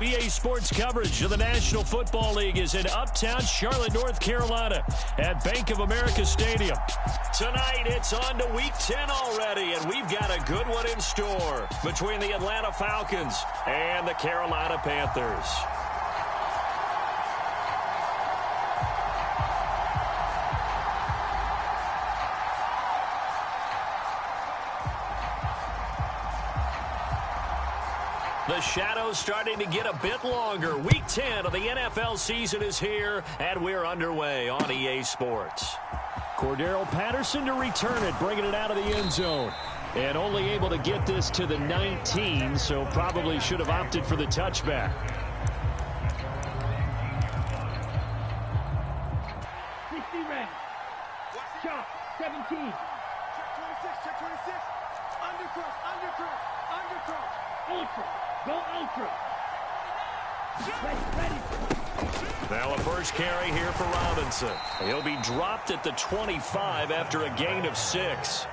EA Sports coverage of the National Football League is in uptown Charlotte, North Carolina at Bank of America Stadium. Tonight, it's on to Week 10 already, and we've got a good one in store between the Atlanta Falcons and the Carolina Panthers. The shadow's starting to get a bit longer. Week 10 of the NFL season is here, and we're underway on EA Sports. Cordero Patterson to return it, bringing it out of the end zone. And only able to get this to the 19, so probably should have opted for the touchback. 60 ready. Chop, 17. Check 26. Underthrow. Ultra. Go ultra. Ready. Now a first carry here for Robinson. He'll be dropped at the 25 after a gain of 6.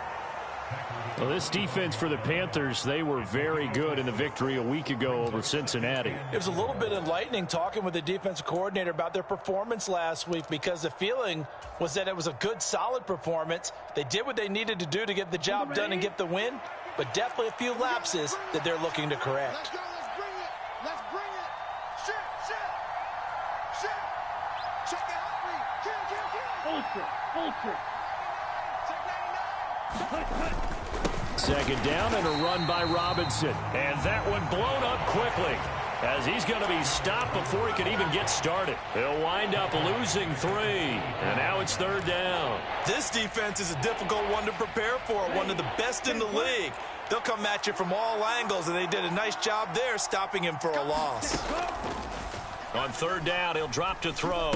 Well, this defense for the Panthers, they were very good in the victory a week ago over Cincinnati. It was a little bit enlightening talking with the defensive coordinator about their performance last week, because the feeling was that it was a good, solid performance. They did what they needed to do to get the job done and get the win, but definitely a few lapses that they're looking to correct. Let's go. Let's bring it. Shit. Check the heartbeat. Kill. Ultra. Check 99. Second down and a run by Robinson. And that one blown up quickly, as he's going to be stopped before he can even get started. He'll wind up losing 3. And now it's third down. This defense is a difficult one to prepare for, one of the best in the league. They'll come at you from all angles, and they did a nice job there stopping him for a loss. On third down, he'll drop to throw.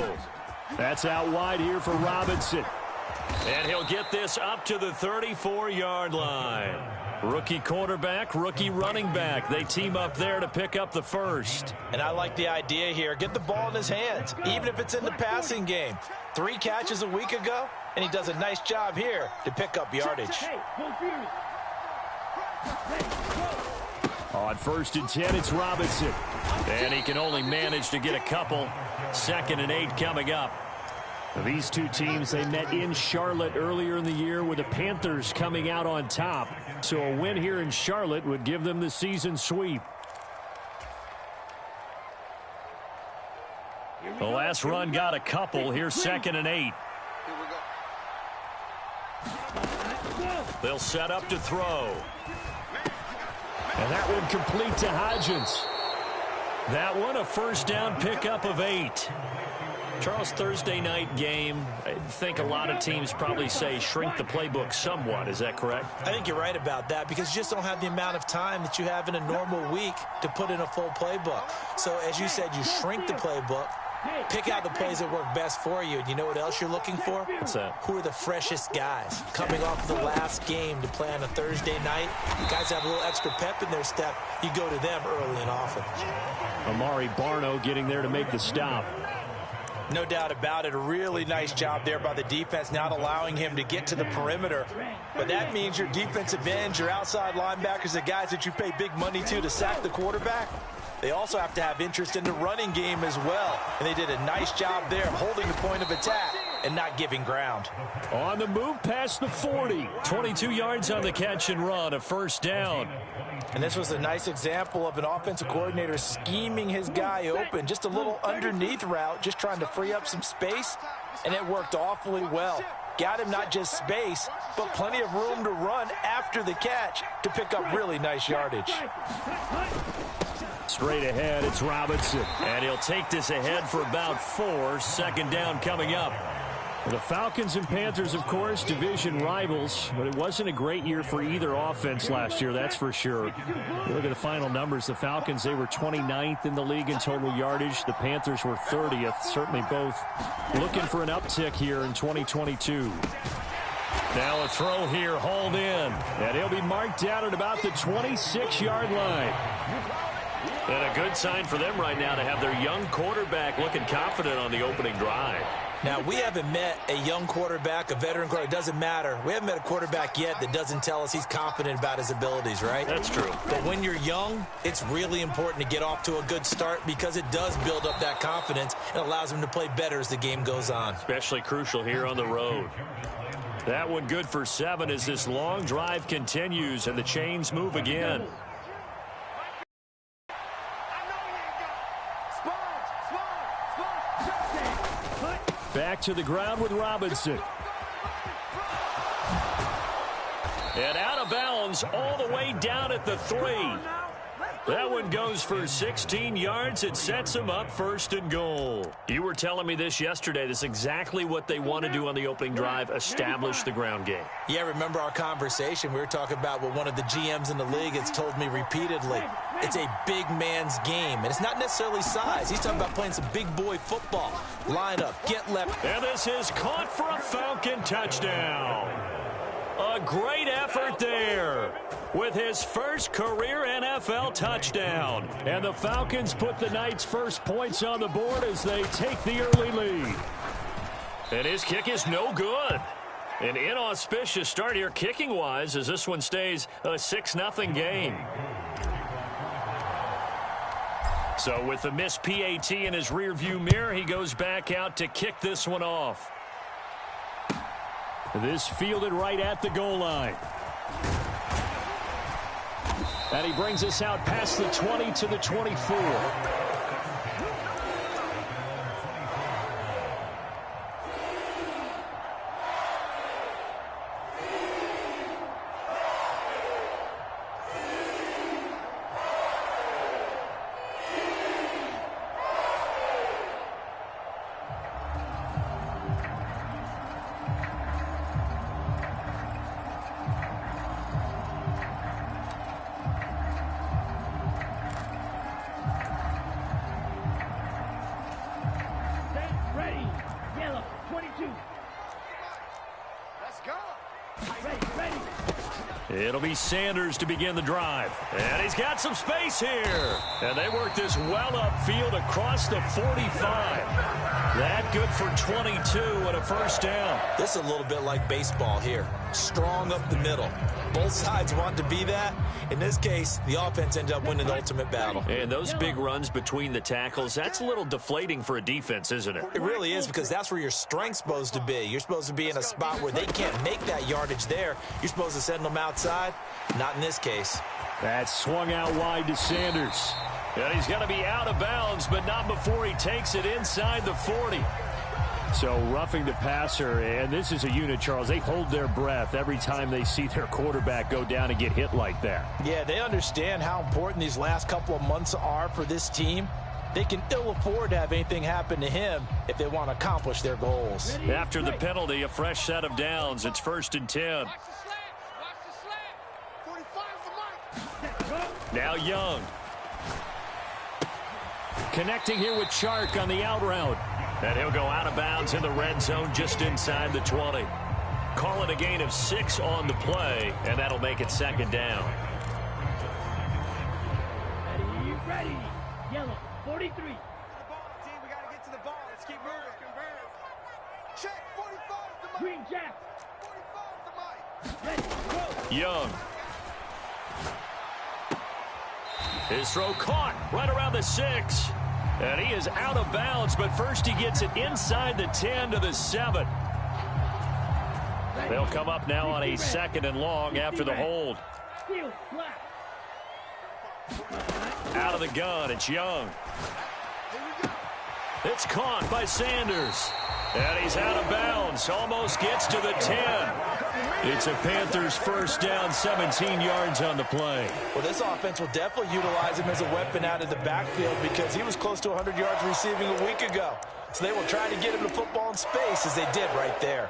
That's out wide here for Robinson. And he'll get this up to the 34-yard line. Rookie quarterback, rookie running back. They team up there to pick up the first. And I like the idea here. Get the ball in his hands, even if it's in the passing game. 3 catches a week ago, and he does a nice job here to pick up yardage. On first and 10, it's Robinson. And he can only manage to get a couple. 2nd and 8 coming up. These two teams, they met in Charlotte earlier in the year with the Panthers coming out on top. So a win here in Charlotte would give them the season sweep. The last run got a couple. Here's 2nd and 8. They'll set up to throw. And that one complete to Hodgins. That one a first down pickup of 8. Charles, Thursday night game, I think a lot of teams probably say shrink the playbook somewhat. Is that correct? I think you're right about that, because you just don't have the amount of time that you have in a normal week to put in a full playbook. So, as you said, you shrink the playbook, pick out the plays that work best for you. And you know what else you're looking for? What's that? Who are the freshest guys coming off the last game to play on a Thursday night? Guys have a little extra pep in their step. You go to them early and often. Amari Barno getting there to make the stop. No doubt about it. A really nice job there by the defense, not allowing him to get to the perimeter. But that means your defensive ends, your outside linebackers, the guys that you pay big money to sack the quarterback, they also have to have interest in the running game as well. And they did a nice job there of holding the point of attack and not giving ground. On the move past the 40. 22 yards on the catch and run, a first down. And this was a nice example of an offensive coordinator scheming his guy open. Just a little underneath route, just trying to free up some space, and it worked awfully well. Got him not just space, but plenty of room to run after the catch to pick up really nice yardage. Straight ahead, it's Robinson. And he'll take this ahead for about 4. 2nd down coming up. The Falcons and Panthers, of course, division rivals, but it wasn't a great year for either offense last year, that's for sure. You look at the final numbers, the Falcons, they were 29th in the league in total yardage. The Panthers were 30th. Certainly both looking for an uptick here in 2022. Now a throw here, hauled in. And he'll be marked down at about the 26-yard line. And a good sign for them right now to have their young quarterback looking confident on the opening drive. Now, we haven't met a young quarterback, a veteran quarterback, it doesn't matter. We haven't met a quarterback yet that doesn't tell us he's confident about his abilities, right? That's true. But when you're young, it's really important to get off to a good start because it does build up that confidence and allows him to play better as the game goes on. Especially crucial here on the road. That one good for 7 as this long drive continues and the chains move again. Back to the ground with Robinson. And out of bounds all the way down at the 3. That one goes for 16 yards. It sets them up 1st and goal. You were telling me this yesterday. This is exactly what they want to do on the opening drive, establish the ground game. Yeah, remember our conversation. We were talking about what one of the GMs in the league has told me repeatedly. It's a big man's game, and it's not necessarily size. He's talking about playing some big boy football. Line up, get left. And this is caught for a Falcon touchdown. A great effort there with his first career NFL touchdown. And the Falcons put the Knights' first points on the board as they take the early lead. And his kick is no good. An inauspicious start here kicking-wise as this one stays a 6-0 game. So with the missed PAT in his rearview mirror, he goes back out to kick this one off. This fielded right at the goal line. And he brings us out past the 20 to the 24. It'll be Sanders to begin the drive. And he's got some space here. And they work this well upfield across the 45. That good for 22 and a 1st down. This is a little bit like baseball here. Strong up the middle. Both sides want to be that. In this case, the offense ended up winning the ultimate battle. And those big runs between the tackles, that's a little deflating for a defense, isn't it? It really is, because that's where your strength's supposed to be. You're supposed to be in a spot where they can't make that yardage there. You're supposed to send them outside. Not in this case. That swung out wide to Sanders. And he's going to be out of bounds, but not before he takes it inside the 40. So roughing the passer, and this is a unit, Charles. They hold their breath every time they see their quarterback go down and get hit like that. Yeah, they understand how important these last couple of months are for this team. They can ill afford to have anything happen to him if they want to accomplish their goals. After the penalty, a fresh set of downs. It's 1st and 10. Now Young. Connecting here with Chark on the out route. And he'll go out of bounds in the red zone just inside the 20. Call it a gain of 6 on the play, and that'll make it 2nd down. Ready. Yellow, 43. The ball, team. We got to get to the ball. Let's keep moving. Check, 45 the Green Jack. 45 the mic. Ready, go. Young. His throw caught right around the 6. And he is out of bounds, but first he gets it inside the 10 to the 7. They'll come up now on a 2nd and long after the hold. Out of the gun, it's Young. It's caught by Sanders. And he's out of bounds, almost gets to the 10. It's a Panthers 1st down, 17 yards on the play. Well, this offense will definitely utilize him as a weapon out of the backfield because he was close to 100 yards receiving a week ago. So they will try to get him the football in space as they did right there.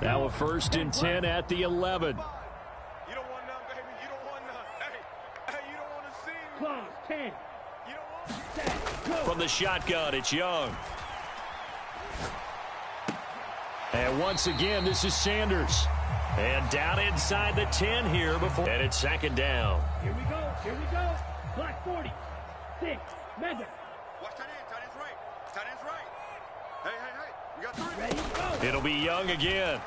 Now a 1st and 10 at the 11. You don't want none, baby. You don't want none. Hey, you don't want to see me. Close, 10. You don't want From the shotgun, it's Young. And once again, this is Sanders. And down inside the 10 here before. And it's 2nd down. Here we go. Black 40. 6. Mega. Watch tight end. Tight end's right. Tight end's right. Hey, hey, hey. We got 3. Ready, go. It'll be Young again.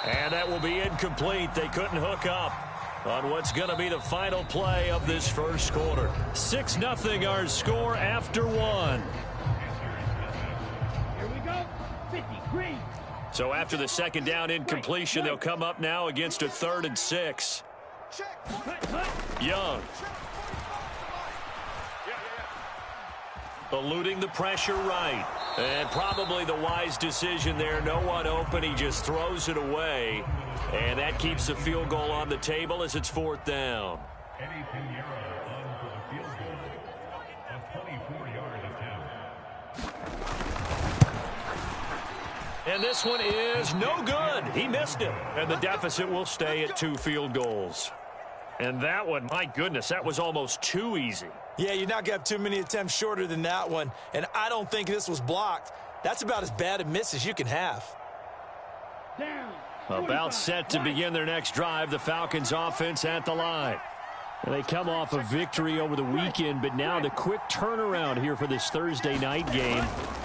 And that will be incomplete. They couldn't hook up on what's going to be the final play of this first quarter. 6-0 our score after 1. Here we go. 53. So after the second down incompletion, they'll come up now against a 3rd and 6. Check. Young. Eluding the pressure right. And probably the wise decision there. No one open. He just throws it away. And that keeps the field goal on the table as it's 4th down. And this one is no good. He missed it. And the deficit will stay at 2 field goals. And that one, my goodness, that was almost too easy. Yeah, you're not going to have too many attempts shorter than that one. And I don't think this was blocked. That's about as bad a miss as you can have. Down. About set to begin their next drive, the Falcons offense at the line. And they come off a victory over the weekend, but now the quick turnaround here for this Thursday night game.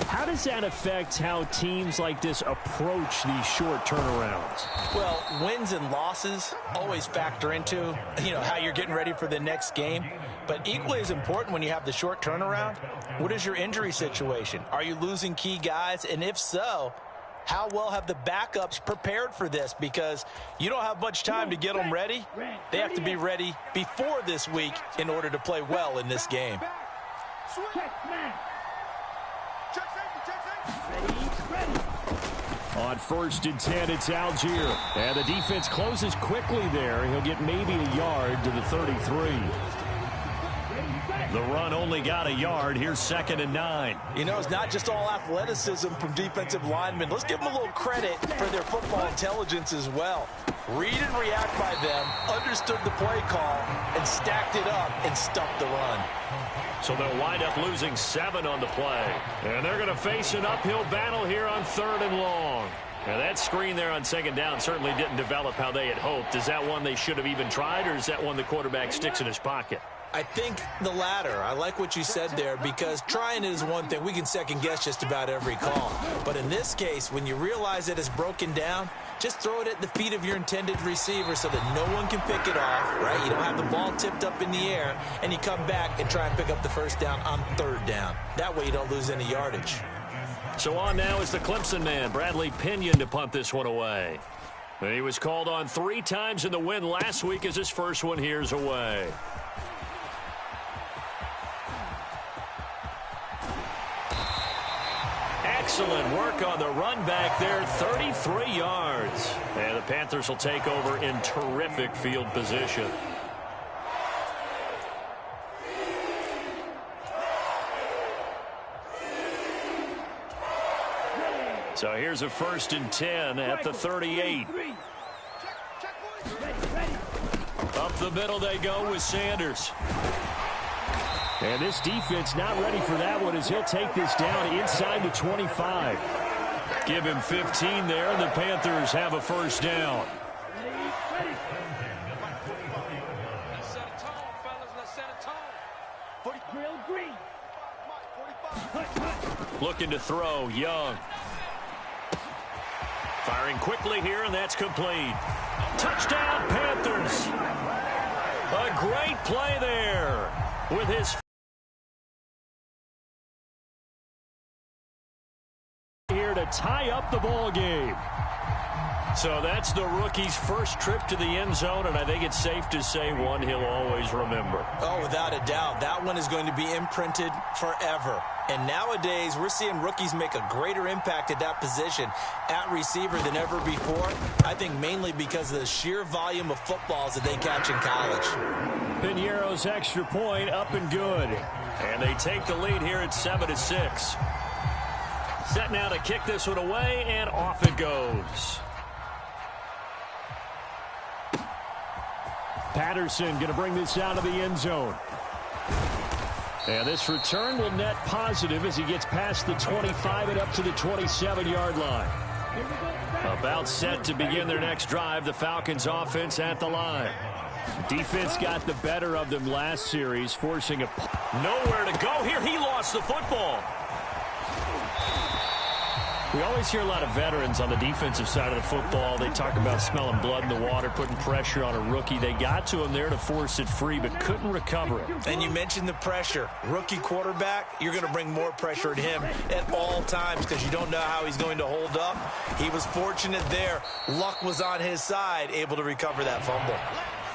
How does that affect how teams like this approach these short turnarounds? Well, wins and losses always factor into, how you're getting ready for the next game. But equally as important when you have the short turnaround, what is your injury situation? Are you losing key guys? And if so, how well have the backups prepared for this? Because you don't have much time to get them ready. They have to be ready before this week in order to play well in this game. Check, man. Check safety. Ready. On 1st and 10, it's Algier. And the defense closes quickly there. He'll get maybe a yard to the 33. The run only got a yard. Here's 2nd and 9. It's not just all athleticism from defensive linemen. Let's give them a little credit for their football intelligence as well. Read and react by them, understood the play call, and stacked it up and stuffed the run. So they'll wind up losing 7 on the play. And they're going to face an uphill battle here on 3rd and long. Now that screen there on 2nd down certainly didn't develop how they had hoped. Is that one they should have even tried, or is that one the quarterback sticks in his pocket? I think the latter. I like what you said there, because trying it is one thing. We can second guess just about every call. But in this case, when you realize that it's broken down, just throw it at the feet of your intended receiver so that no one can pick it off, right? You don't have the ball tipped up in the air, and you come back and try and pick up the 1st down on 3rd down. That way you don't lose any yardage. So on now is the Clemson man, Bradley Pinion, to punt this one away. And he was called on 3 times in the win last week as his first one here's away. Excellent work on the run back there, 33 yards. And the Panthers will take over in terrific field position. So here's a 1st and 10 at the 38. Up the middle they go with Sanders. And this defense not ready for that one as he'll take this down inside the 25. Give him 15 there, and the Panthers have a 1st down. Let's set a tone, fellas. Let's set a tone. Grill green. 45. Looking to throw, Young. Firing quickly here, and that's complete. Touchdown, Panthers. A great play there with his here to tie up the ball game. So that's the rookie's first trip to the end zone, and I think it's safe to say one he'll always remember. Oh, without a doubt. That one is going to be imprinted forever. And nowadays, we're seeing rookies make a greater impact at that position at receiver than ever before. I think mainly because of the sheer volume of footballs that they catch in college. Piniero's extra point up and good. And they take the lead here at 7-6. Set now to kick this one away, and off it goes. Patterson going to bring this out of the end zone. And this return will net positive as he gets past the 25 and up to the 27-yard line. About set to begin their next drive, the Falcons offense at the line. Defense got the better of them last series, forcing a... Nowhere to go here. He lost the football. We always hear a lot of veterans on the defensive side of the football. They talk about smelling blood in the water, putting pressure on a rookie. They got to him there to force it free, but couldn't recover it. And you mentioned the pressure. Rookie quarterback, you're going to bring more pressure at him at all times because you don't know how he's going to hold up. He was fortunate there. Luck was on his side, able to recover that fumble.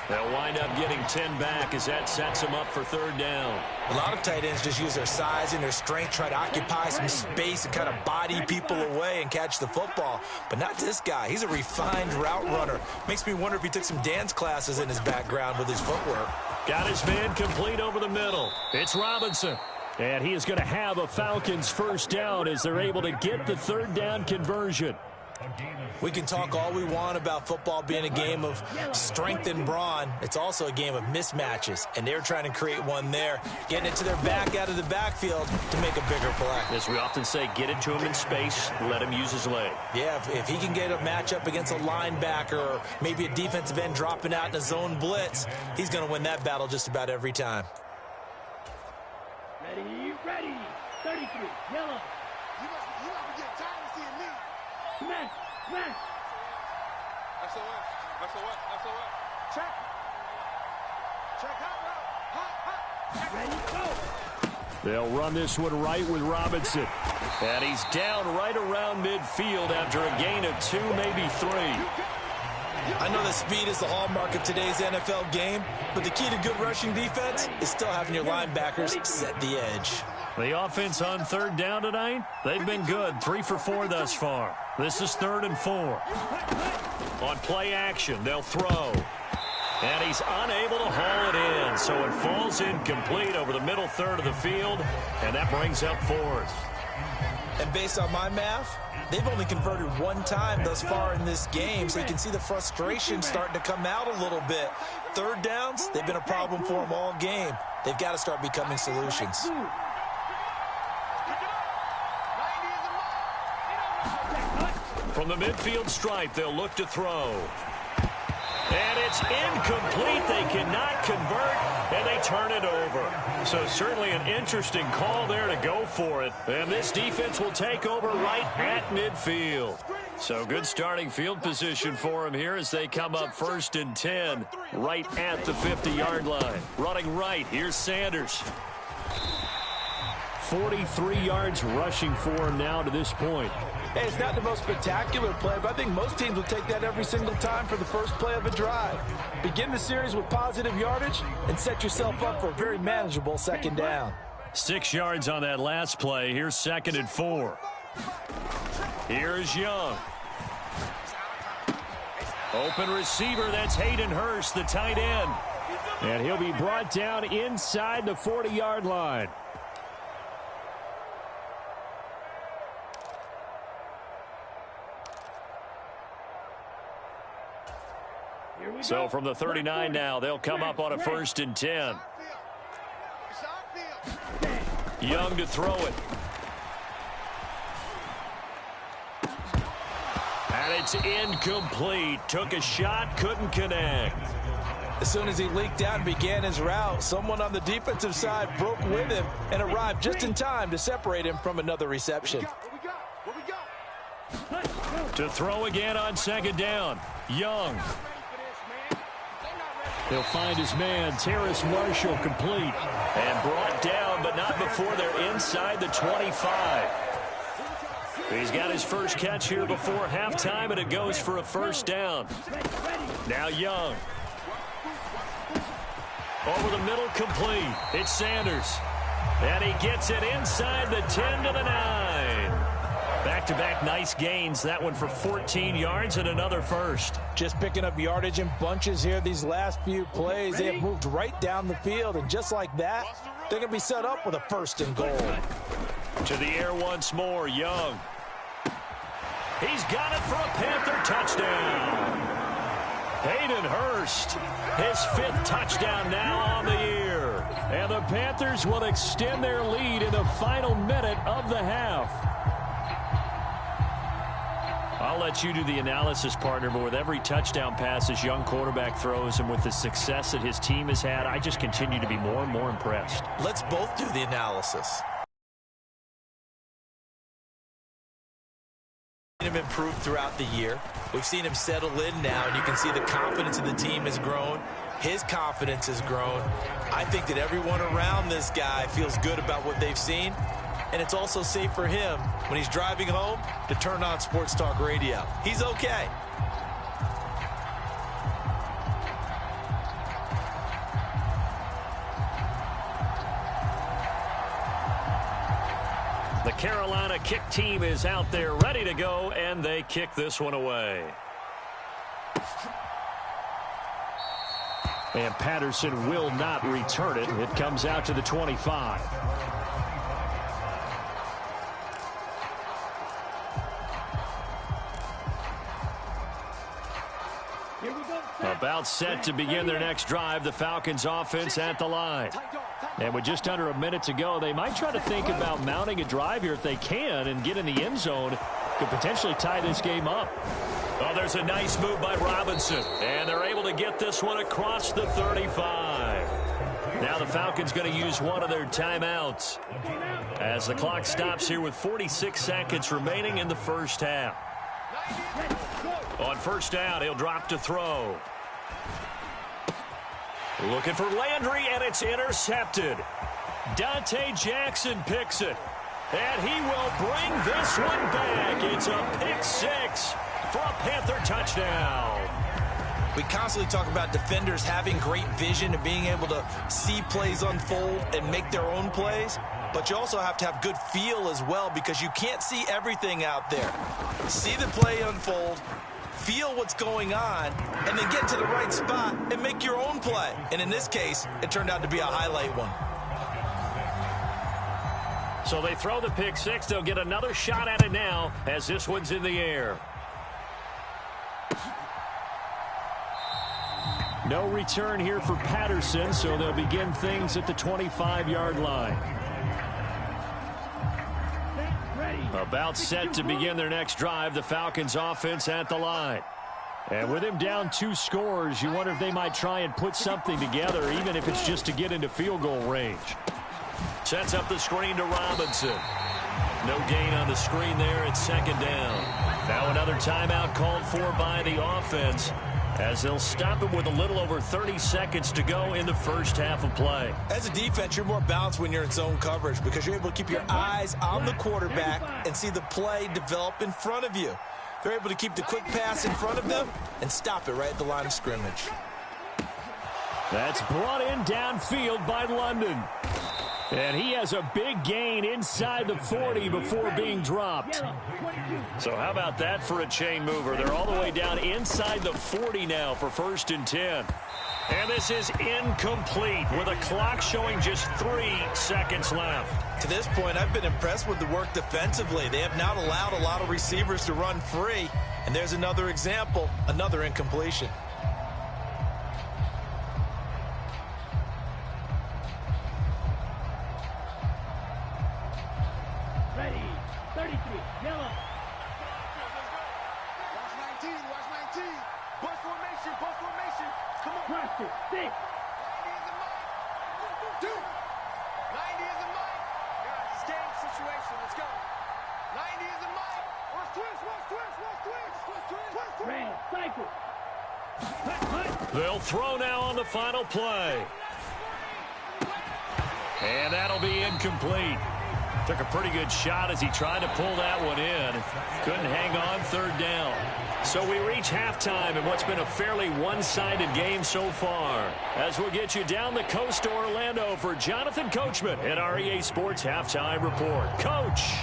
They'll wind up getting 10 back as that sets them up for third down. A lot of tight ends just use their size and their strength, try to occupy some space and kind of body people away and catch the football. But not this guy. He's a refined route runner. Makes me wonder if he took some dance classes in his background with his footwork. Got his man complete over the middle. It's Robinson. And he is going to have a Falcons first down as they're able to get the third down conversion. We can talk all we want about football being a game of strength and brawn. It's also a game of mismatches, and they're trying to create one there, getting it to their back out of the backfield to make a bigger play. As we often say, get it to him in space, let him use his leg. Yeah, if he can get a matchup against a linebacker or maybe a defensive end dropping out in a zone blitz, he's going to win that battle just about every time. Ready. 33, yellow. You must be getting tired of seeing me. Smash. SOS. Check. Hot. Ready, go. They'll run this one right with Robinson. And he's down right around midfield after a gain of 2, maybe 3. I know that speed is the hallmark of today's NFL game, but the key to good rushing defense is still having your linebackers set the edge. The offense on third down tonight, they've been good. 3 for 4 thus far. This is 3rd and 4. On play action, they'll throw. And he's unable to haul it in, so it falls incomplete over the middle third of the field, and that brings up 4th. And based on my math, they've only converted 1 time thus far in this game, so you can see the frustration starting to come out a little bit. Third downs, they've been a problem for them all game. They've got to start becoming solutions. From the midfield stripe, they'll look to throw. And it's incomplete. They cannot convert, and they turn it over. So certainly an interesting call there to go for it. And this defense will take over right at midfield. So good starting field position for them here as they come up 1st and 10 right at the 50-yard line. Running right, here's Sanders. 43 yards rushing for him now to this point. Hey, it's not the most spectacular play, but I think most teams will take that every single time for the first play of a drive. Begin the series with positive yardage and set yourself up for a very manageable second down. 6 yards on that last play. Here's 2nd and 4. Here's Young. Open receiver, that's Hayden Hurst, the tight end. And he'll be brought down inside the 40-yard line. So from the 39 now, they'll come up on a 1st and 10. Young to throw it. And it's incomplete. Took a shot, couldn't connect. As soon as he leaked out and began his route, someone on the defensive side broke with him and arrived just in time to separate him from another reception. To throw again on 2nd down. Young. He'll find his man, Terrace Marshall, complete. And brought down, but not before they're inside the 25. He's got his first catch here before halftime, and it goes for a 1st down. Now Young. Over the middle, complete. It's Sanders. And he gets it inside the 10 to the 9. Back-to-back nice gains. That one for 14 yards and another 1st. Just picking up yardage in bunches here these last few plays. They have moved right down the field, and just like that, they're going to be set up with a 1st and goal. To the air once more, Young. He's got it for a Panther touchdown. Hayden Hurst, his 5th touchdown now on the year. And the Panthers will extend their lead in the final minute of the half. I'll let you do the analysis, partner, but with every touchdown pass this young quarterback throws and with the success that his team has had, I just continue to be more and more impressed. Let's both do the analysis. Him improve throughout the year. We've seen him settle in now, and you can see the confidence of the team has grown. His confidence has grown. I think that everyone around this guy feels good about what they've seen, and it's also safe for him when he's driving home to turn on Sports Talk Radio. He's okay. The Carolina kick team is out there ready to go, and they kick this one away. And Patterson will not return it. It comes out to the 25. About set to begin their next drive, the Falcons offense at the line. And with just under a minute to go, they might try to think about mounting a drive here if they can and get in the end zone. Could potentially tie this game up. Oh, there's a nice move by Robinson. And they're able to get this one across the 35. Now the Falcons going to use one of their timeouts as the clock stops here with 46 seconds remaining in the first half. On first down, he'll drop to throw. Looking for Landry, and it's intercepted. Dante Jackson picks it. And he will bring this one back. It's a pick six for a Panther touchdown. We constantly talk about defenders having great vision and being able to see plays unfold and make their own plays. But you also have to have good feel as well, because you can't see everything out there. See the play unfold, feel what's going on, and then get to the right spot and make your own play. And in this case, it turned out to be a highlight one. So they throw the pick six. They'll get another shot at it now as this one's in the air. No return here for Patterson, so they'll begin things at the 25-yard line. About set to begin their next drive, the Falcons offense at the line. And with him down 2 scores, you wonder if they might try and put something together, even if it's just to get into field goal range. Sets up the screen to Robinson. No gain on the screen there. It's second down. Now another timeout called for by the offense, as they'll stop it with a little over 30 seconds to go in the first half of play. As a defense, you're more balanced when you're in zone coverage, because you're able to keep your eyes on the quarterback and see the play develop in front of you. They're able to keep the quick pass in front of them and stop it right at the line of scrimmage. That's brought in downfield by London. And he has a big gain inside the 40 before being dropped. So how about that for a chain mover? They're all the way down inside the 40 now for 1st and 10. And this is incomplete with a clock showing just 3 seconds left. To this point, I've been impressed with the work defensively. They have not allowed a lot of receivers to run free. And there's another example, another incompletion. Ready. 33. Yellow. Watch 19. Watch 19. Bus formation. Bus formation. Come on. Cross it. 6. 90 is the mic. 2. 90 is the mic. Guys, it's game situation. Let's go. 90 is the mic. Watch twist. Watch twist. Watch twist. Twist. Twist. Twist. Red. Cycle. They'll throw now on the final play. And that'll be incomplete. Took a pretty good shot as he tried to pull that one in. Couldn't hang on 3rd down. So we reach halftime in what's been a fairly one-sided game so far. As we'll get you down the coast to Orlando for Jonathan Coachman at our EA Sports Halftime Report. Coach!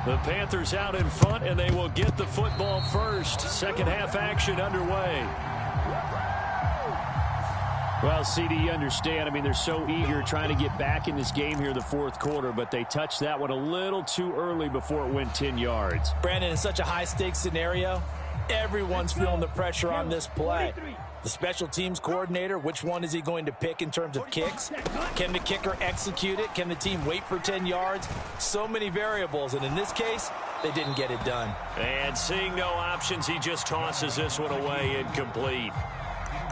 The Panthers out in front, and they will get the football first. Second half action underway. Well, CD, you understand. I mean, they're so eager trying to get back in this game here in the 4th quarter, but they touched that one a little too early before it went 10 yards. Brandon, in such a high-stakes scenario, everyone's feeling the pressure on this play. The special teams coordinator, which one is he going to pick in terms of kicks? Can the kicker execute it? Can the team wait for 10 yards? So many variables, and in this case, they didn't get it done. And seeing no options, he just tosses this one away, incomplete.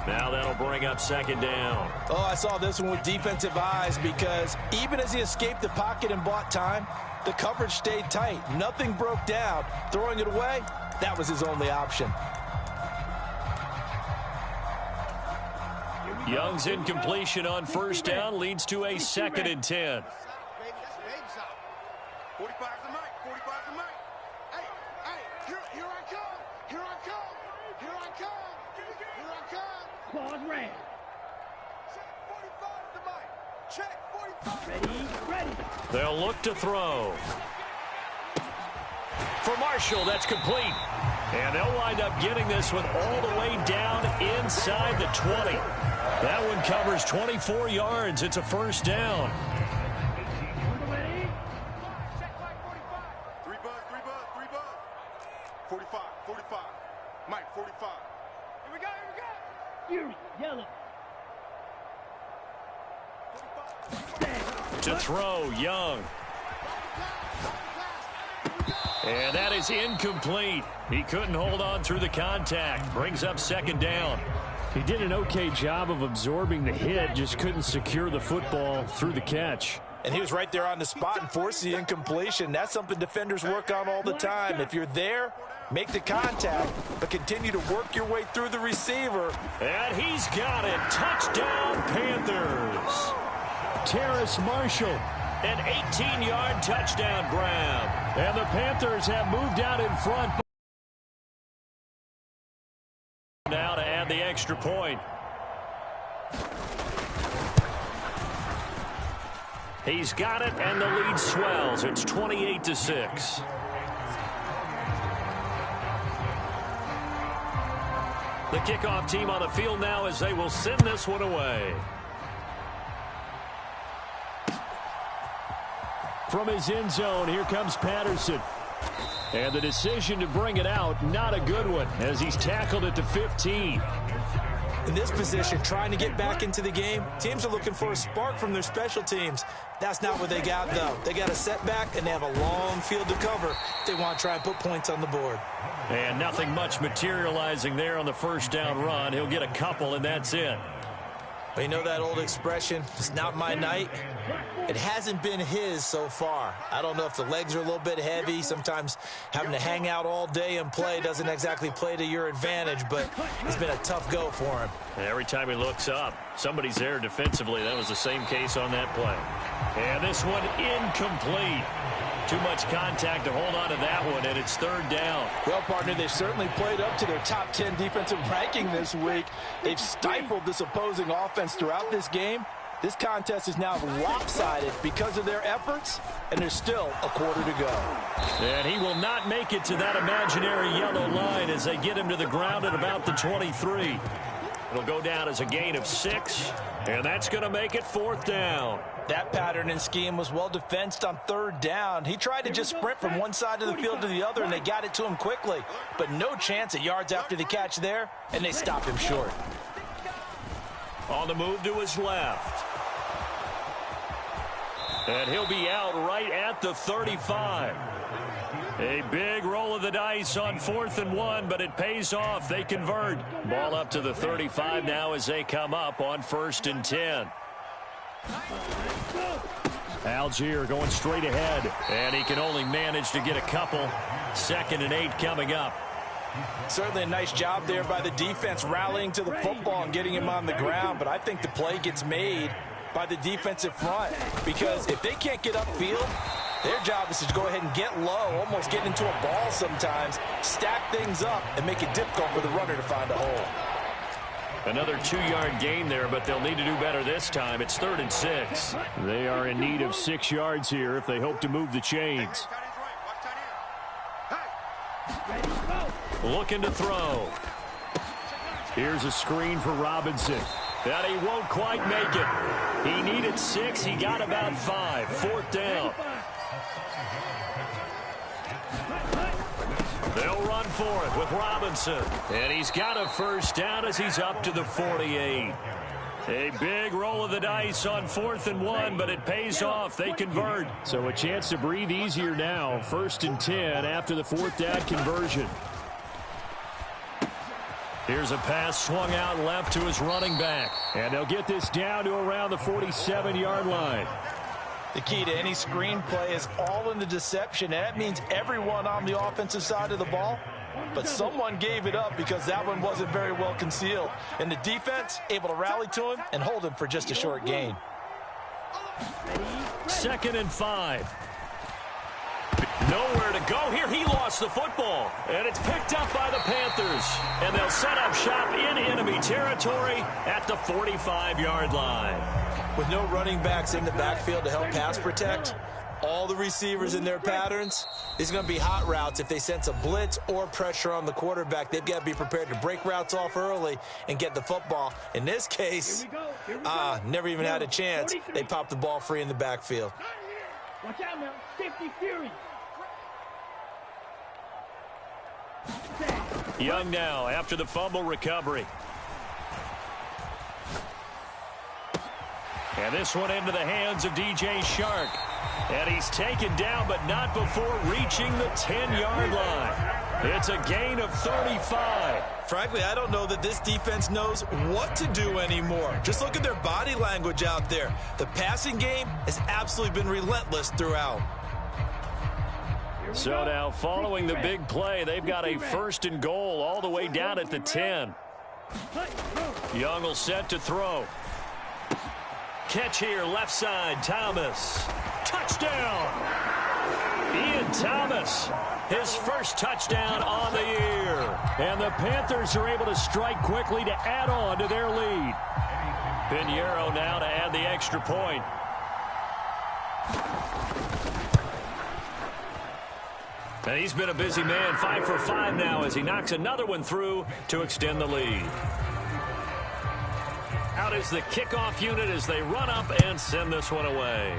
Now that'll bring up second down. Oh, I saw this one with defensive eyes because even as he escaped the pocket and bought time, the coverage stayed tight. Nothing broke down. Throwing it away, that was his only option. Young's incompletion on first down leads to a 2nd and 10. 45's the mic. 45's the mic. Hey, here I come. Here I come. Here I come. Here I come. Claws red. Check 45's the mic. Check 45. Ready. They'll look to throw. For Marshall, that's complete. And they'll wind up getting this one all the way down inside the 20. That one covers 24 yards. It's a first down. Ready. Check Mike 45. 3 buzz. 45. Mike 45. Here we go. Fury. Yellow. To throw, Young. And that is incomplete. He couldn't hold on through the contact. Brings up second down. He did an okay job of absorbing the hit, just couldn't secure the football through the catch. And he was right there on the spot and forced the incompletion. That's something defenders work on all the time. If you're there, make the contact, but continue to work your way through the receiver. And he's got it. Touchdown, Panthers. Terrace Marshall. An 18-yard touchdown grab. And the Panthers have moved out in front. Now to add the extra point. He's got it, and the lead swells. It's 28-6. The kickoff team on the field now as they will send this one away. From his end zone, here comes Patterson. And the decision to bring it out, not a good one, as he's tackled at the 15. In this position, trying to get back into the game, teams are looking for a spark from their special teams. That's not what they got, though. They got a setback, and they have a long field to cover if they want to try and put points on the board. And nothing much materializing there on the first down run. He'll get a couple, and that's it. But you know that old expression, it's not my night? It hasn't been his so far. I don't know if the legs are a little bit heavy. Sometimes having to hang out all day and play doesn't exactly play to your advantage, but it's been a tough go for him. Every time he looks up, somebody's there defensively. That was the same case on that play. And this one incomplete. Too much contact to hold on to that one, and it's third down. Well, partner, they've certainly played up to their top 10 defensive ranking this week. They've stifled this opposing offense throughout this game. This contest is now lopsided because of their efforts, and there's still a quarter to go. And he will not make it to that imaginary yellow line as they get him to the ground at about the 23. It'll go down as a gain of 6, and that's going to make it fourth down. That pattern and scheme was well defensed on third down. He tried to just sprint from one side of the field to the other, and they got it to him quickly. But no chance at yards after the catch there, and they stopped him short. On the move to his left. And he'll be out right at the 35. A big roll of the dice on 4th and 1, but it pays off. They convert. Ball up to the 35 now as they come up on 1st and 10. Algier going straight ahead. And he can only manage to get a couple. 2nd and 8 coming up. Certainly a nice job there by the defense rallying to the football and getting him on the ground, but I think the play gets made by the defensive front because if they can't get upfield, their job is to go ahead and get low, almost get into a ball sometimes, stack things up, and make it difficult for the runner to find a hole. Another 2-yard gain there, but they'll need to do better this time. It's 3rd and 6. They are in need of 6 yards here if they hope to move the chains. Looking to throw. Here's a screen for Robinson. That he won't quite make it. He needed 6. He got about 5. 4th down. They'll run for it with Robinson. And he's got a first down as he's up to the 48. A big roll of the dice on 4th and 1, but it pays off. They convert. So a chance to breathe easier now. 1st and 10 after the 4th down conversion. Here's a pass swung out left to his running back. And they'll get this down to around the 47-yard line. The key to any screen play is all in the deception. And that means everyone on the offensive side of the ball. But someone gave it up because that one wasn't very well concealed. And the defense able to rally to him and hold him for just a short gain. 2nd and 5. Nowhere to go here. He lost the football. And it's picked up by the Panthers. And they'll set up shop in enemy territory at the 45-yard line. With no running backs in the backfield to help pass protect, all the receivers in their patterns, these are going to be hot routes if they sense a blitz or pressure on the quarterback. They've got to be prepared to break routes off early and get the football. In this case, never even had a chance. They popped the ball free in the backfield. Watch out now. Safety Fury. Young now after the fumble recovery. And this one into the hands of DJ Shark. And he's taken down, but not before reaching the 10-yard line. It's a gain of 35. Frankly, I don't know that this defense knows what to do anymore. Just look at their body language out there. The passing game has absolutely been relentless throughout. So now following the big play, they've got a 1st and goal all the way down at the 10. Young will set to throw. Catch here, left side, Thomas. Touchdown! Ian Thomas, his first touchdown on the year. And the Panthers are able to strike quickly to add on to their lead. Pinheiro now to add the extra point. And he's been a busy man, 5 for 5 now as he knocks another one through to extend the lead. Out is the kickoff unit as they run up and send this one away.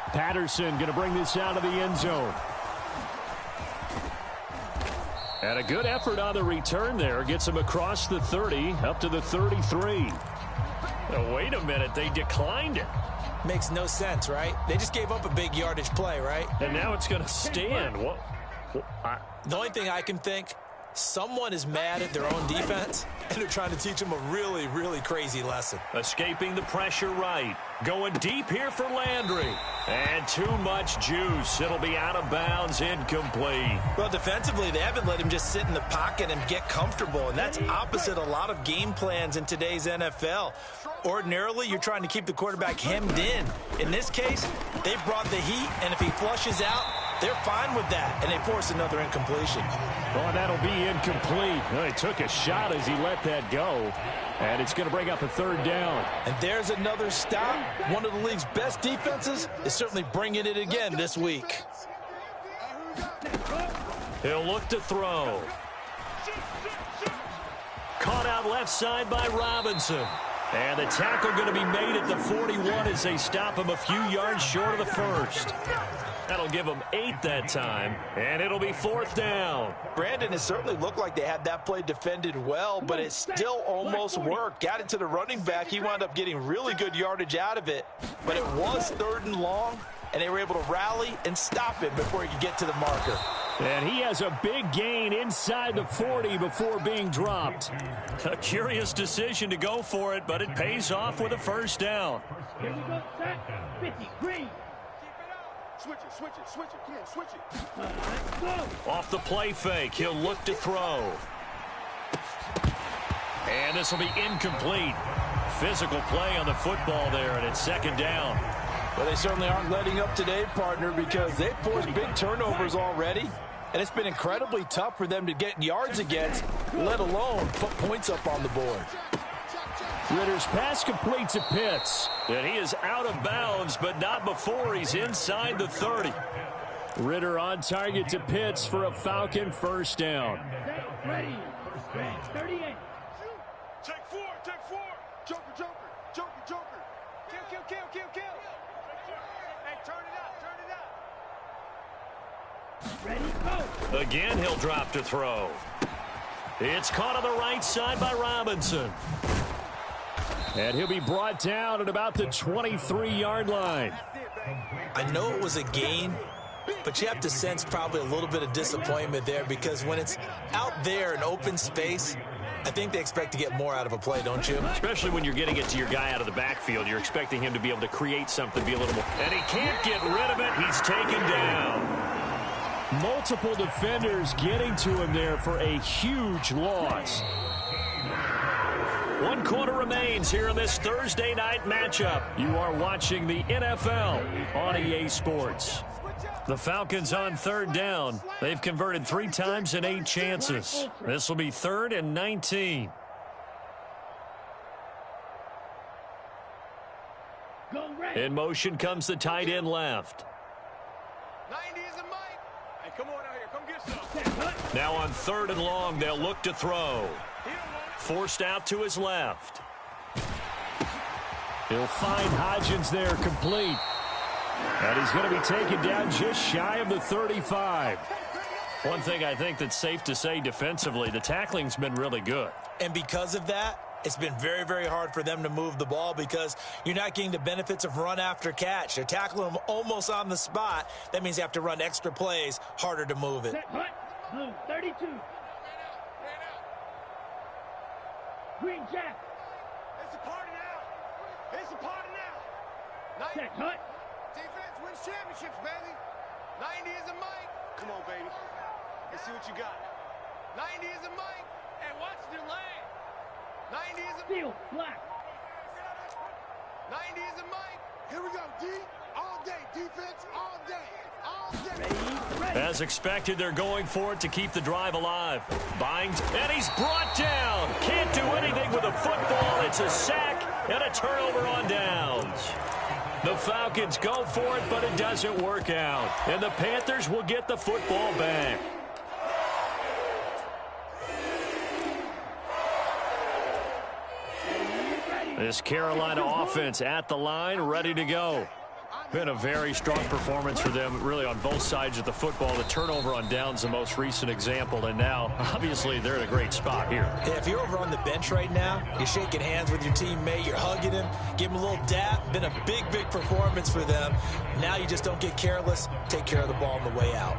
Patterson going to bring this out of the end zone. And a good effort on the return there. Gets him across the 30, up to the 33. Now, wait a minute, they declined it. Makes no sense, right? They just gave up a big yardage play, right? And now it's going to stand. The only thing I can think, someone is mad at their own defense, and they're trying to teach them a really, really crazy lesson. Escaping the pressure right. Going deep here for Landry. And too much juice. It'll be out of bounds, incomplete. Well, defensively, they haven't let him just sit in the pocket and get comfortable, and that's opposite a lot of game plans in today's NFL. Ordinarily, you're trying to keep the quarterback hemmed in. In this case, they've brought the heat, and if he flushes out, they're fine with that, and they force another incompletion. Oh, that'll be incomplete. Well, he took a shot as he let that go, and it's going to bring up a 3rd down. And there's another stop. One of the league's best defenses is certainly bringing it again this week. He'll look to throw. Caught out left side by Robinson. And the tackle going to be made at the 41 as they stop him a few yards short of the 1st. That'll give them 8 that time, and it'll be 4th down. Brandon, it certainly looked like they had that play defended well, but it still almost worked. Got it to the running back. He wound up getting really good yardage out of it, but it was 3rd and long, and they were able to rally and stop him before he could get to the marker. And he has a big gain inside the 40 before being dropped. A curious decision to go for it, but it pays off with a 1st down. Here we go, sack. 50, green. Switch it, switch it, switch it. Come on, switch it. Let's go. Off the play fake, he'll look to throw. And this will be incomplete. Physical play on the football there, and it's 2nd down. Well, they certainly aren't letting up today, partner, because they've forced big turnovers already. And it's been incredibly tough for them to get yards against, let alone put points up on the board. Ritter's pass completes to Pitts. And he is out of bounds, but not before he's inside the 30. Ritter on target to Pitts for a Falcon 1st down. Ready. 38. Take 4, take 4. Joker, Joker, Joker, Joker. Kill, kill, kill, kill, kill. Hey, turn it out, turn it out. Ready, go. Again, he'll drop to throw. It's caught on the right side by Robinson. And he'll be brought down at about the 23-yard line. I know it was a gain, but you have to sense probably a little bit of disappointment there, because when it's out there in open space, I think they expect to get more out of a play, don't you? Especially when you're getting it to your guy out of the backfield. You're expecting him to be able to create something, be a little more. And he can't get rid of it. He's taken down. Multiple defenders getting to him there for a huge loss. 1 quarter remains here in this Thursday night matchup. You are watching the NFL on EA Sports. The Falcons on 3rd down. They've converted 3 times in 8 chances. This will be 3rd and 19. In motion comes the tight end left. 90 is a mic. Hey, come on out here. Come get some. Now on 3rd and long, they'll look to throw. Forced out to his left. He'll find Hodgins there, complete. And he's going to be taken down just shy of the 35. One thing I think that's safe to say defensively, the tackling's been really good. And because of that, it's been very, very hard for them to move the ball, because you're not getting the benefits of run after catch. They're tackling them almost on the spot. That means you have to run extra plays, harder to move it. Blue, 32. Green Jack. It's a party now. It's a party now. Set hut. Defense wins championships, baby. 90 is a mic. Come on, baby. Let's see what you got. 90 is a mic. And watch the lane. 90 is a Steel, black. 90 is a mic. Here we go, D. All day. Defense all day. All day. Ready. As expected, they're going for it to keep the drive alive. Binds, and he's brought down. Can't do anything with a football. It's a sack and a turnover on downs. The Falcons go for it, but it doesn't work out. And the Panthers will get the football back. This Carolina offense at the line, ready to go. Been a very strong performance for them, really, on both sides of the football. The turnover on downs, the most recent example, and now, obviously, they're in a great spot here. Yeah, if you're over on the bench right now, you're shaking hands with your teammate, you're hugging him, give him a little dap. Been a big, big performance for them. Now you just don't get careless. Take care of the ball on the way out.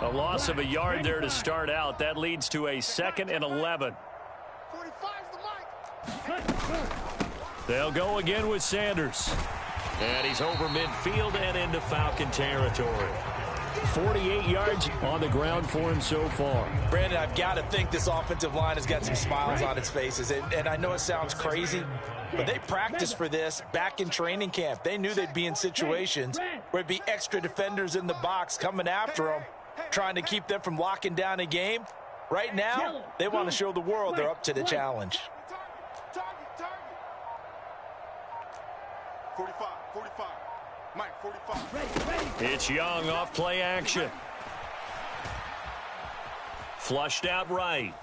A loss of a yard there to start out. That leads to a 2nd and 11. 45's the mic. They'll go again with Sanders. And he's over midfield and into Falcon territory. 48 yards on the ground for him so far. Brandon, I've got to think this offensive line has got some smiles on its faces. And I know it sounds crazy, but they practiced for this back in training camp. They knew they'd be in situations where it'd be extra defenders in the box coming after them, trying to keep them from locking down a game. Right now, they want to show the world they're up to the challenge. 45. Mike, 45. It's Young off play action. Flushed out right.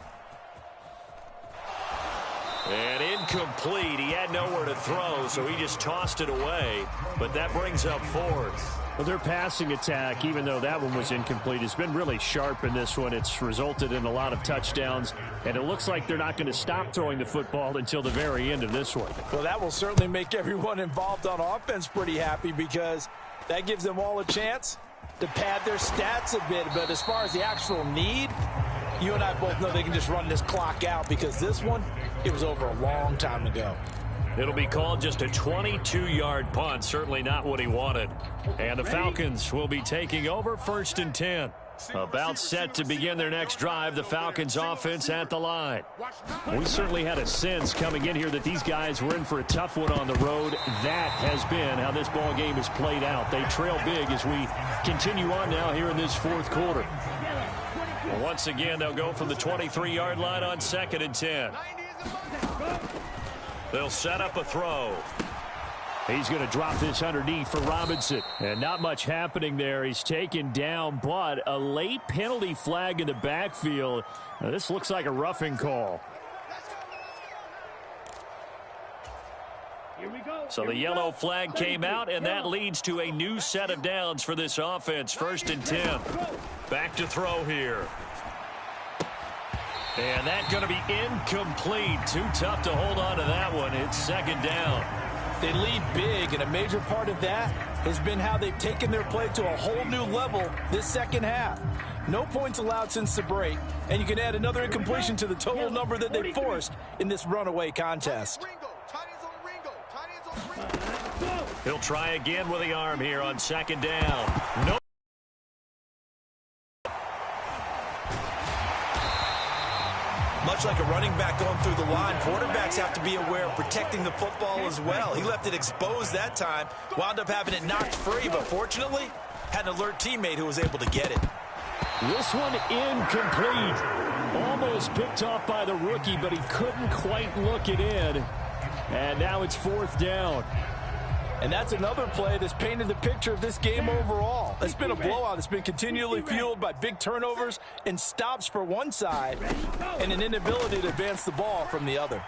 And incomplete. He had nowhere to throw, so he just tossed it away. But that brings up 4th. Well, their passing attack, even though that one was incomplete, has been really sharp in this one. It's resulted in a lot of touchdowns, and it looks like they're not going to stop throwing the football until the very end of this one. Well, that will certainly make everyone involved on offense pretty happy, because that gives them all a chance to pad their stats a bit. But as far as the actual need, you and I both know they can just run this clock out, because this one, it was over a long time ago. It'll be called just a 22-yard punt. Certainly not what he wanted. And the Falcons will be taking over 1st and 10. About set to begin their next drive. The Falcons offense at the line. We certainly had a sense coming in here that these guys were in for a tough one on the road. That has been how this ball game has played out. They trail big as we continue on now here in this 4th quarter. Well, once again, they'll go from the 23-yard line on 2nd and 10. They'll set up a throw. He's going to drop this underneath for Robinson. And not much happening there. He's taken down, but a late penalty flag in the backfield. Now, this looks like a roughing call. Here we go. So the yellow flag came out, and that leads to a new set of downs for this offense. 1st and 10. Back to throw here. And that's going to be incomplete. Too tough to hold on to that one. It's 2nd down. They lead big, and a major part of that has been how they've taken their play to a whole new level this second half. No points allowed since the break, and you can add another incompletion to the total number that they forced in this runaway contest. He'll try again with the arm here on 2nd down. No. Much like a running back going through the line, quarterbacks have to be aware of protecting the football as well. He left it exposed that time, wound up having it knocked free, but fortunately had an alert teammate who was able to get it. This one incomplete. Almost picked off by the rookie, but he couldn't quite look it in. And now it's 4th down. And that's another play that's painted the picture of this game overall. It's been a blowout. It's been continually fueled by big turnovers and stops for one side and an inability to advance the ball from the other.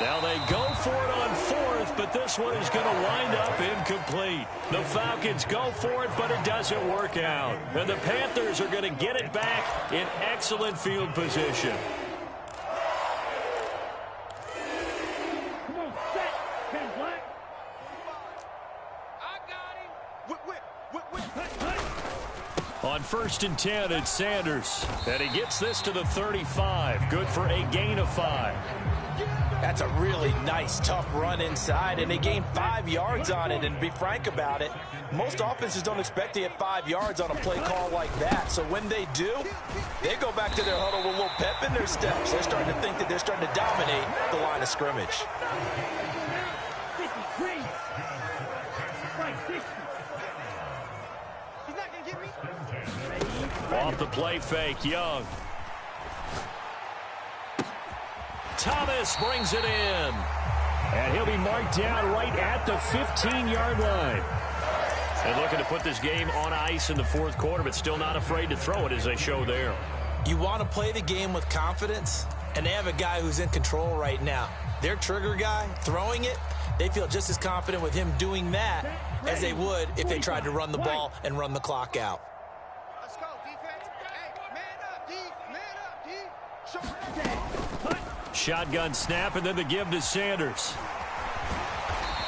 Now they go for it on 4th, but this one is going to wind up incomplete. The Falcons go for it, but it doesn't work out. And the Panthers are going to get it back in excellent field position. On 1st and 10, it's Sanders. And he gets this to the 35. Good for a gain of 5. That's a really nice, tough run inside, and they gained 5 yards on it. And to be frank about it, most offenses don't expect to get 5 yards on a play call like that. So when they do, they go back to their huddle with a little pep in their steps. They're starting to think that they're starting to dominate the line of scrimmage. Off the play fake, Young. Thomas brings it in. And he'll be marked down right at the 15-yard line. And looking to put this game on ice in the 4th quarter, but still not afraid to throw it as they show there. You want to play the game with confidence, and they have a guy who's in control right now. Their trigger guy, throwing it, they feel just as confident with him doing that as they would if they tried to run the ball and run the clock out. Let's go, defense. Hey, man up, D. Shotgun snap, and then the give to Sanders.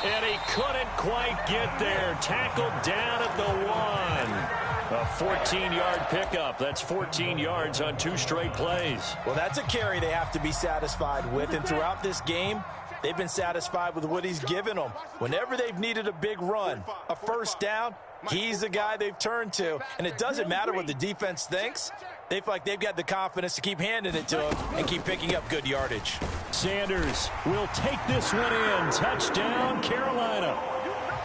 And he couldn't quite get there. Tackled down at the 1. A 14-yard pickup. That's 14 yards on 2 straight plays. Well, that's a carry they have to be satisfied with. And throughout this game, they've been satisfied with what he's given them. Whenever they've needed a big run, a 1st down, he's the guy they've turned to. And it doesn't matter what the defense thinks. They feel like they've got the confidence to keep handing it to him and keep picking up good yardage. Sanders will take this one in. Touchdown, Carolina.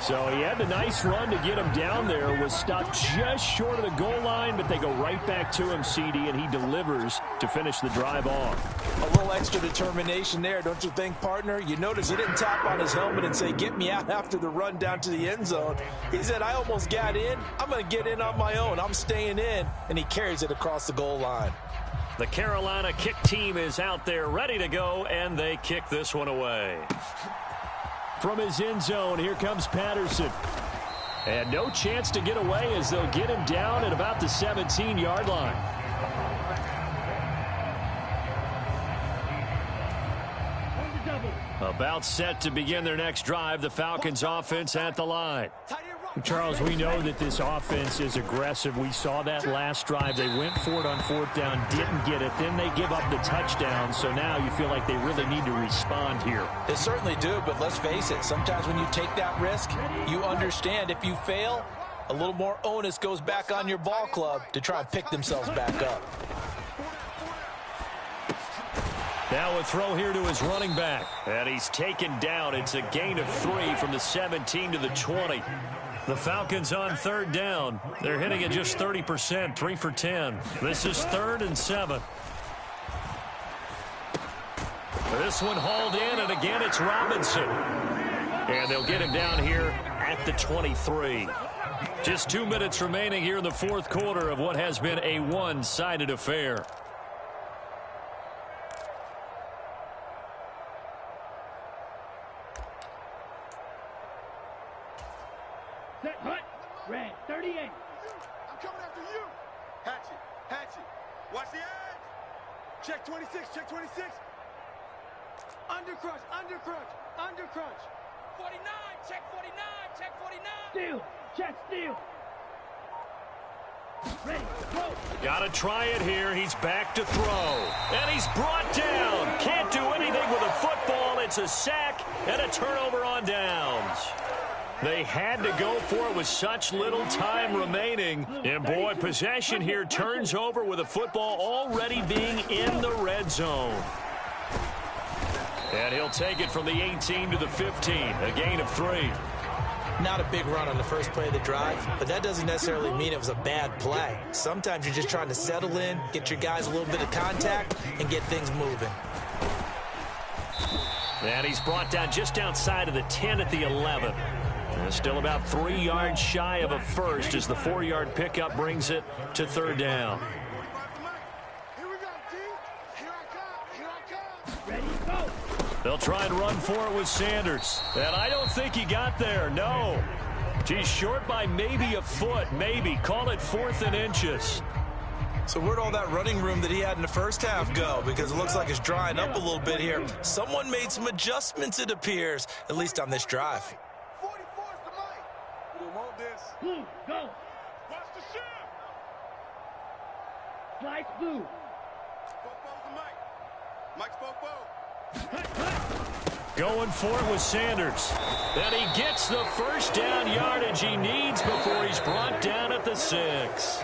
So he had the nice run to get him down there. Was stopped just short of the goal line, but they go right back to him, CD, and he delivers to finish the drive off. A little extra determination there, don't you think, partner? You notice he didn't tap on his helmet and say, get me out after the run down to the end zone. He said, I almost got in. I'm going to get in on my own. I'm staying in. And he carries it across the goal line. The Carolina kick team is out there ready to go, and they kick this one away. From his end zone, here comes Patterson. And no chance to get away as they'll get him down at about the 17-yard line. About set to begin their next drive, the Falcons offense at the line. Charles, we know that this offense is aggressive. We saw that last drive. They went for it on 4th down, didn't get it. Then they give up the touchdown. So now you feel like they really need to respond here. They certainly do, but let's face it. Sometimes when you take that risk, you understand if you fail, a little more onus goes back on your ball club to try and pick themselves back up. Now a throw here to his running back. And he's taken down. It's a gain of 3 from the 17 to the 20. The Falcons on 3rd down. They're hitting at just 30%, 3 for 10. This is 3rd and 7. This one hauled in, and again it's Robinson. And they'll get him down here at the 23. Just 2 minutes remaining here in the 4th quarter of what has been a one-sided affair. Set, hut. Red, 38. I'm coming after you. Hatchet, hatchet. Watch the edge. Check 26, check 26. Under crunch, under crunch, under crunch. 49, check 49, check 49. Steal, check steal. Ready, go. Gotta try it here. He's back to throw. And he's brought down. Can't do anything with a football. It's a sack and a turnover on downs. They had to go for it with such little time remaining. And, boy, possession here turns over with a football already being in the red zone. And he'll take it from the 18 to the 15, a gain of 3. Not a big run on the first play of the drive, but that doesn't necessarily mean it was a bad play. Sometimes you're just trying to settle in, get your guys a little bit of contact, and get things moving. And he's brought down just outside of the 10 at the 11. And still about 3 yards shy of a first as the 4-yard pickup brings it to third down. Here we go, D. Here I come, here I come. Ready, go. They'll try and run for it with Sanders. And I don't think he got there, no. He's short by maybe a foot, maybe. Call it 4th and inches. So where'd all that running room that he had in the first half go? Because it looks like it's drying up a little bit here. Someone made some adjustments, it appears, at least on this drive. 44's the mic. We want this. Blue, go. Watch the shift. Slice blue. Popo's the mic. Mike's Popo. Hut, hut. Going for it with Sanders. And he gets the first down yardage he needs before he's brought down at the 6.